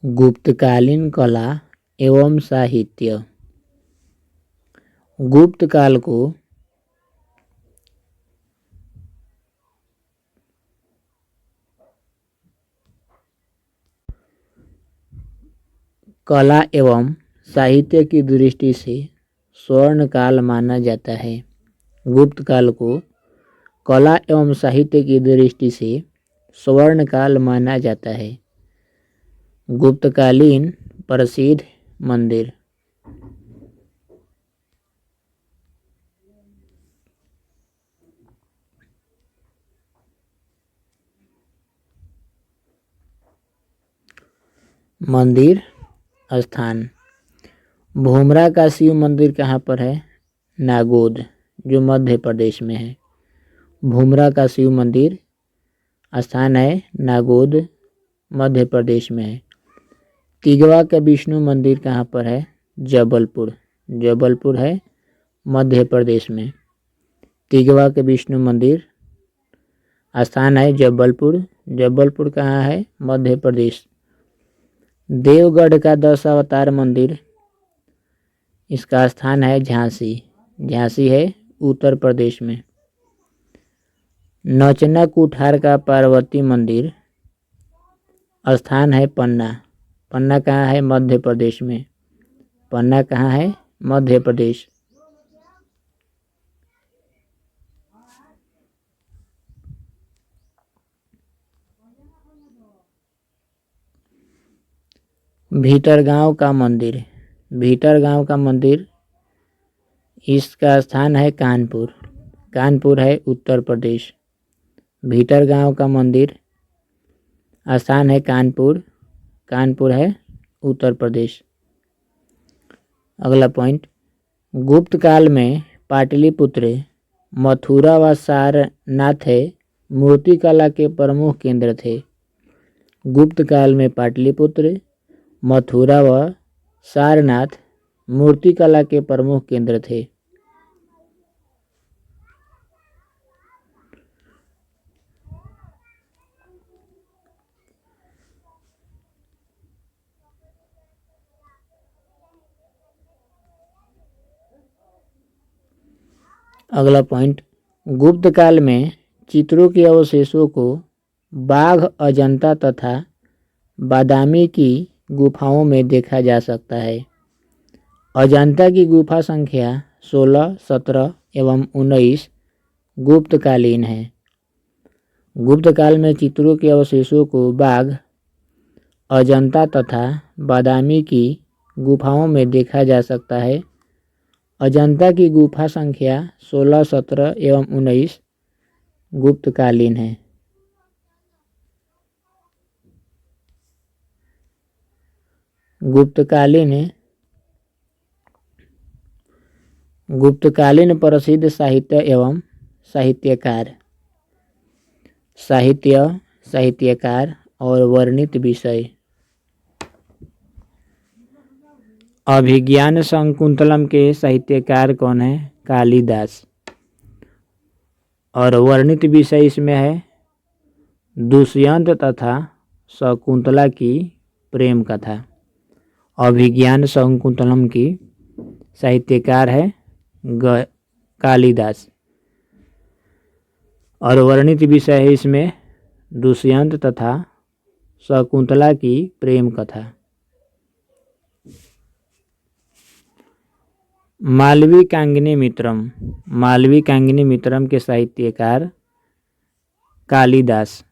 गुप्तकालीन कला एवं साहित्य। गुप्त काल को कला एवं साहित्य की दृष्टि से स्वर्ण काल माना जाता है। गुप्त काल को कला एवं साहित्य की दृष्टि से स्वर्ण काल माना जाता है। गुप्तकालीन प्रसिद्ध मंदिर। मंदिर स्थान। भूमरा का शिव मंदिर कहाँ पर है? नागोद, जो मध्य प्रदेश में है। भूमरा का शिव मंदिर स्थान है नागोद, मध्य प्रदेश में है। तिगवा का विष्णु मंदिर कहाँ पर है? जबलपुर, जबलपुर है मध्य प्रदेश में। तिगवा के विष्णु मंदिर स्थान है जबलपुर, जबलपुर कहाँ है? मध्य प्रदेश। देवगढ़ का 10 अवतार मंदिर, इसका स्थान है झांसी, झांसी है उत्तर प्रदेश में। नचना कुठार का पार्वती मंदिर स्थान है पन्ना, पन्ना कहाँ है? मध्य प्रदेश में। पन्ना कहाँ है? मध्य प्रदेश। भीतरगांव का मंदिर, भीतरगांव का मंदिर इसका स्थान है कानपुर, कानपुर है उत्तर प्रदेश। भीतरगांव का मंदिर स्थान है कानपुर, कानपुर है उत्तर प्रदेश। अगला पॉइंट, गुप्त काल में पाटलिपुत्र, मथुरा व सारनाथ मूर्ति कला के प्रमुख केंद्र थे। गुप्त काल में पाटलिपुत्र, मथुरा व सारनाथ मूर्ति कला के प्रमुख केंद्र थे। अगला पॉइंट, गुप्त काल में चित्रों के अवशेषों को बाघ, अजंता तथा बादामी की गुफाओं में देखा जा सकता है। अजंता की गुफा संख्या 16, 17 एवं 19 गुप्तकालीन है। गुप्त काल में चित्रों के अवशेषों को बाघ, अजंता तथा बादामी की गुफाओं में देखा जा सकता है। अजंता की गुफा संख्या 16, 17 एवं 19 गुप्तकालीन है। गुप्तकालीन प्रसिद्ध साहित्य एवं साहित्यकार। साहित्य, साहित्यकार और वर्णित विषय। अभिज्ञान शकुंतलम के साहित्यकार कौन है? कालिदास। और वर्णित विषय इसमें है दुष्यंत तथा शकुंतला की प्रेम कथा। अभिज्ञान शकुंतलम की साहित्यकार है कालिदास और वर्णित विषय है इसमें दुष्यंत तथा शकुंतला की प्रेम कथा। मालवी कांगनी मित्रम, मालवी कांगनी मित्रम के साहित्यकार कालिदास।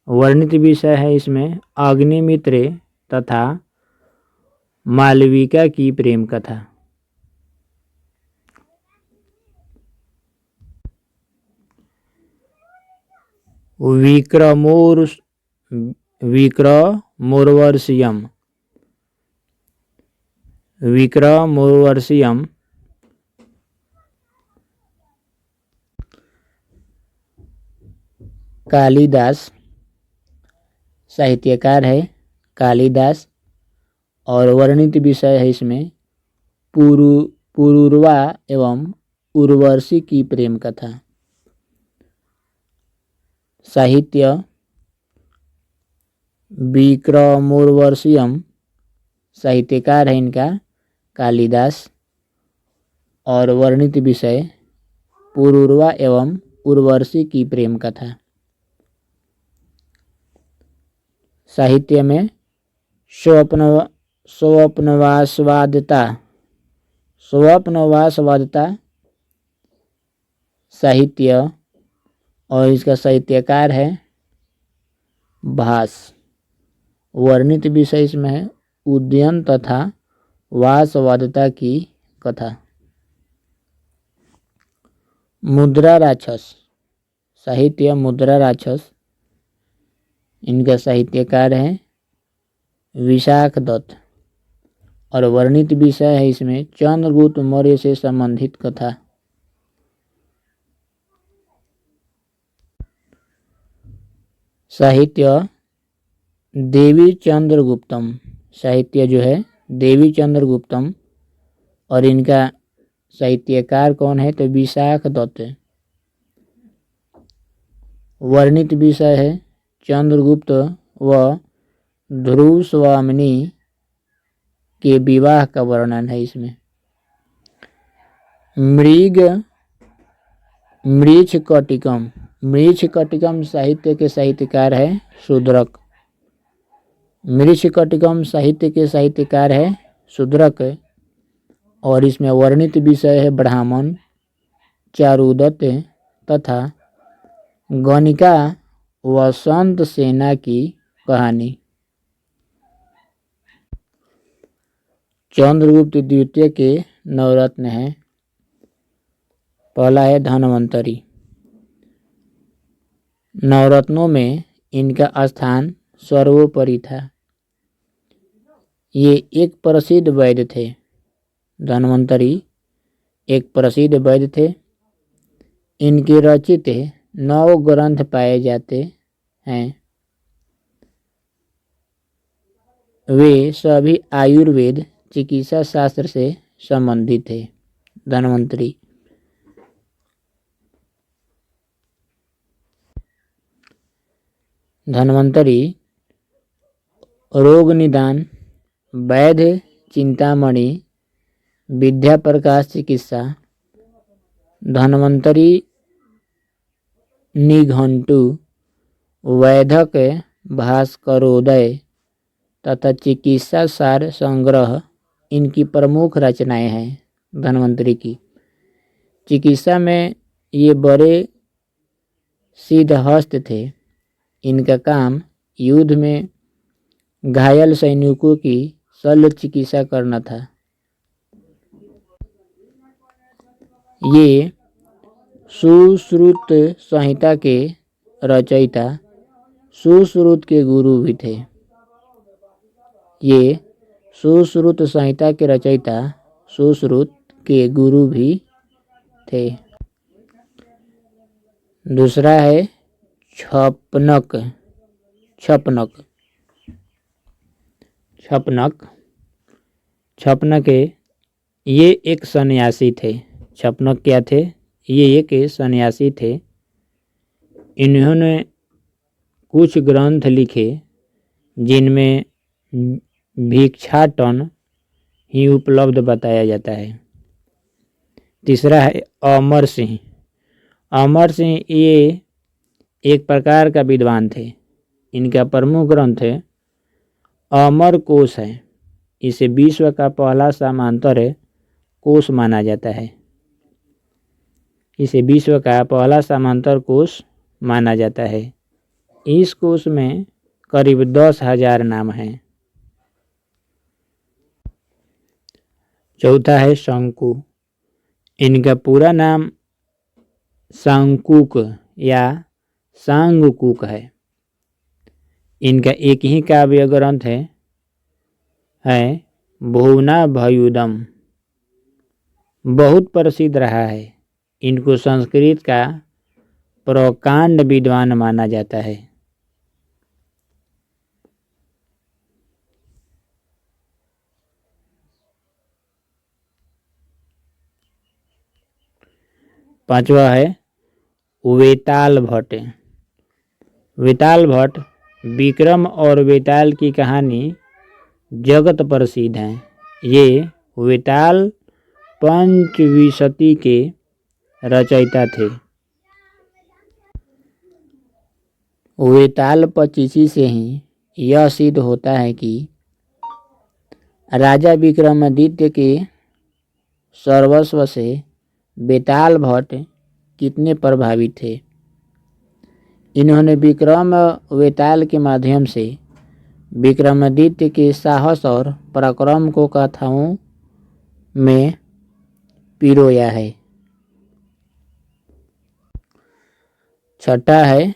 वर्णित विषय है इसमें अग्निमित्र तथा मालविका की प्रेम कथा। विक्रमोर्वशीयम, विक्रमोर्वशीयम कालिदास साहित्यकार है कालिदास और वर्णित विषय है इसमें पुरूरवा एवं उर्वशी की प्रेम कथा। साहित्य विक्रमोर्वशीयम साहित्यकार है इनका कालिदास। और वर्णित विषय पुरूरवा एवं उर्वशी की प्रेम कथा। साहित्य में स्वप्नवासवादता साहित्य, और इसका साहित्यकार है भास। वर्णित विषय इसमें है उद्यन तथा वासवादता की कथा। मुद्रा राक्षस साहित्य मुद्रा राक्षस, इनका साहित्यकार है विशाख दत्त। और वर्णित विषय है इसमें चंद्रगुप्त मौर्य से संबंधित कथा। साहित्य देवी चंद्रगुप्तम, साहित्य जो है देवी चंद्रगुप्तम, और इनका साहित्यकार कौन है तो विशाख दत्त। वर्णित विषय है चंद्रगुप्त व ध्रुव स्वामिनी के विवाह का वर्णन है इसमें। मृच्छकटिकम साहित्य के साहित्यकार है शूद्रक। मृच्छकटिकम साहित्य के साहित्यकार है शूद्रक। और इसमें वर्णित विषय है ब्राह्मण, चारुदत्त तथा गणिका व संत सेना की कहानी। चंद्रगुप्त द्वितीय के नवरत्न हैं। पहला है धन्वंतरी। नवरत्नों में इनका स्थान सर्वोपरि था। ये एक प्रसिद्ध वैद्य थे। धन्वंतरी एक प्रसिद्ध वैद्य थे। इनके रचित 9 ग्रंथ पाए जाते हैं। वे सभी आयुर्वेद चिकित्सा शास्त्र से संबंधित थे। धन्वंतरी रोग निदान, वैद्य चिंतामणि, विद्या प्रकाश चिकित्सा, धन्वंतरी निघंटु, वैधक भास्करोदय तथा चिकित्सा सार संग्रह इनकी प्रमुख रचनाएं हैं। धन्वंतरी की चिकित्सा में ये बड़े सिद्धहस्त थे। इनका काम युद्ध में घायल सैनिकों की शल्य चिकित्सा करना था। ये सुश्रुत संहिता के रचयिता, सुश्रुत के गुरु भी थे। ये सुश्रुत संहिता के रचयिता, सुश्रुत के गुरु भी थे। दूसरा है छपनक। ये एक सन्यासी थे। छपनक क्या थे? ये एक सन्यासी थे। इन्होंने कुछ ग्रंथ लिखे जिनमें भिक्षाटन ही उपलब्ध बताया जाता है। तीसरा है अमर सिंह। अमर सिंह ये एक प्रकार का विद्वान थे। इनका प्रमुख ग्रंथ है अमर कोश है। इसे विश्व का पहला समांतर कोश माना जाता है। इसे विश्व का पहला समांतर कोश माना जाता है। इस कोश में करीब 10,000 नाम हैं। चौथा है शंकु। इनका पूरा नाम सांकुक या सांगकुक है। इनका एक ही काव्य ग्रंथ है भुवनाभयुदम, बहुत प्रसिद्ध रहा है। इनको संस्कृत का प्रकांड विद्वान माना जाता है। पांचवा है वेताल भट्ट। वेताल भट्ट विक्रम और वेताल की कहानी जगत प्रसिद्ध है। ये वेताल पंचविंशति के रचयिता थे। वेताल पचीसी से ही यह सिद्ध होता है कि राजा विक्रमादित्य के सर्वस्व से वेताल भट्ट कितने प्रभावित थे। इन्होंने विक्रम वेताल के माध्यम से विक्रमादित्य के साहस और पराक्रम को कथाओं में पिरोया है। छठा है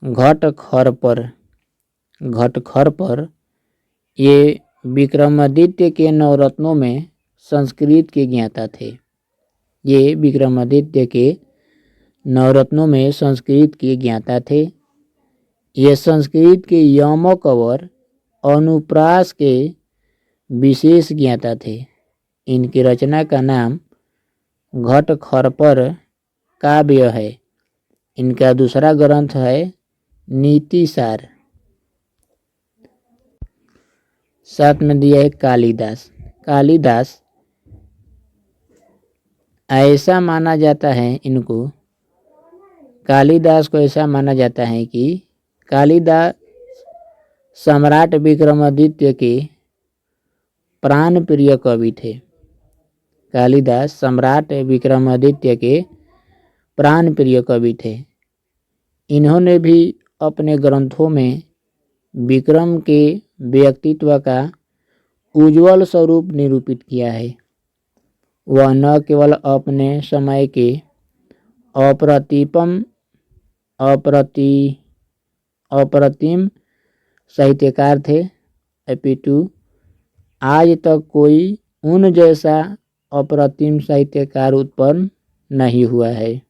घटखरपर। घटखरपर ये विक्रमादित्य के नवरत्नों में संस्कृत के ज्ञाता थे। ये विक्रमादित्य के नवरत्नों में संस्कृत के ज्ञाता थे। ये संस्कृत के यमक और अनुप्रास के विशेष ज्ञाता थे। इनकी रचना का नाम घटखरपर काव्य है। इनका दूसरा ग्रंथ है नीतिसार। साथ में दिया है कालिदास। कालिदास ऐसा माना जाता है कालिदास को ऐसा माना जाता है कि कालिदास सम्राट विक्रमादित्य के प्राण प्रिय कवि थे। कालिदास सम्राट विक्रमादित्य के प्राण प्रिय कवि थे। इन्होंने भी अपने ग्रंथों में विक्रम के व्यक्तित्व का उज्ज्वल स्वरूप निरूपित किया है। वह न केवल अपने समय के अप्रतिम साहित्यकार थे, अपितु आज तक कोई उन जैसा अप्रतिम साहित्यकार उत्पन्न नहीं हुआ है।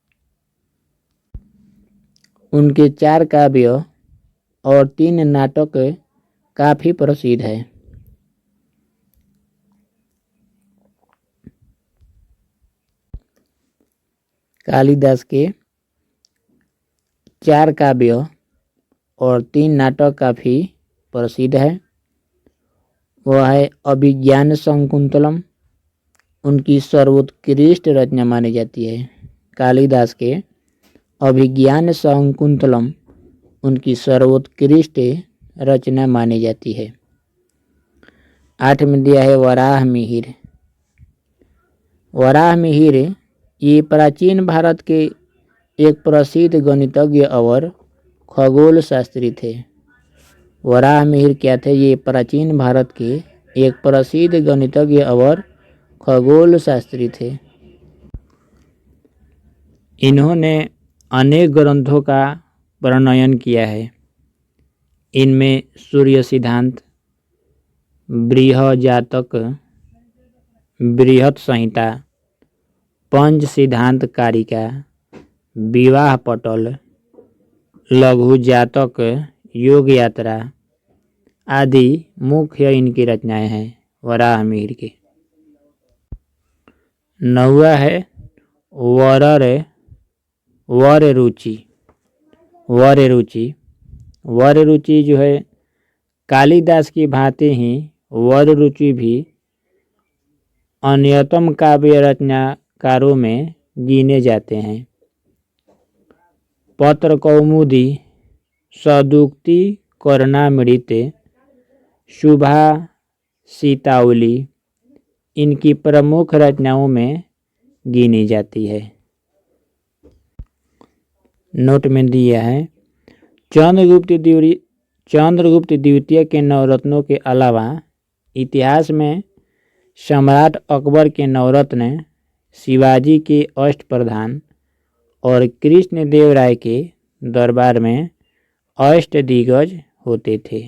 उनके 4 काव्य और 3 नाटक काफी प्रसिद्ध है। कालिदास के 4 काव्य और 3 नाटक काफी प्रसिद्ध है। वह है अभिज्ञान शाकुंतलम, उनकी सर्वोत्कृष्ट रचना मानी जाती है। कालिदास के अभिज्ञान शाकुंतलम उनकी सर्वोत्कृष्ट रचना मानी जाती है। 8 में दिया है वराह मिहिर। वराह मिहिर ये प्राचीन भारत के एक प्रसिद्ध गणितज्ञ और खगोल शास्त्री थे। वराह मिहिर क्या थे? ये प्राचीन भारत के एक प्रसिद्ध गणितज्ञ और खगोल शास्त्री थे। इन्होंने अनेक ग्रंथों का प्रणयन किया है। इनमें सूर्य सिद्धांत, बृहजातक, बृहत संहिता, पंच सिद्धांत कारिका, विवाह पटल, लघु जातक, योग यात्रा आदि मुख्य इनकी रचनाएं हैं वराह मिहिर की। 9वां है वररुचि। वररुचि जो है कालिदास की भांति ही वररुचि भी अन्यतम काव्य रचनाकारों में गिने जाते हैं। पत्र कौमुदी, सदुक्ति कर्णामृत, शुभा सीतावली इनकी प्रमुख रचनाओं में गिनी जाती है। नोट में दिया है चंद्रगुप्त द्वितीय के नवरत्नों के अलावा इतिहास में सम्राट अकबर के नवरत्न, शिवाजी के अष्टप्रधान और कृष्णदेव राय के दरबार में अष्टदिग्गज होते थे।